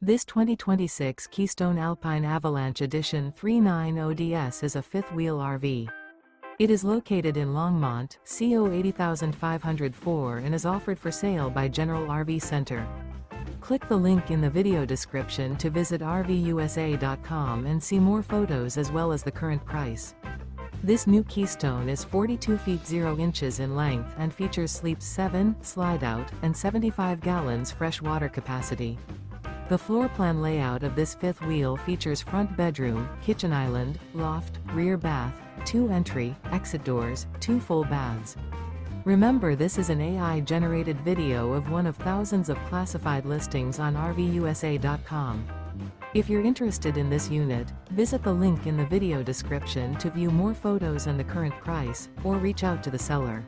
This 2026 Keystone Alpine Avalanche Edition 390DS is a fifth-wheel RV. It is located in Longmont, CO 80504 and is offered for sale by General RV Center. Click the link in the video description to visit RVUSA.com and see more photos as well as the current price. This new Keystone is 42 feet 0 inches in length and features sleeps 7, Slideout, and 75 gallons fresh water capacity. The floor plan layout of this fifth wheel features front bedroom, kitchen island, loft, rear bath, 2 entry, exit doors, 2 full baths. Remember, this is an AI-generated video of one of thousands of classified listings on RVUSA.com. If you're interested in this unit, visit the link in the video description to view more photos and the current price, or reach out to the seller.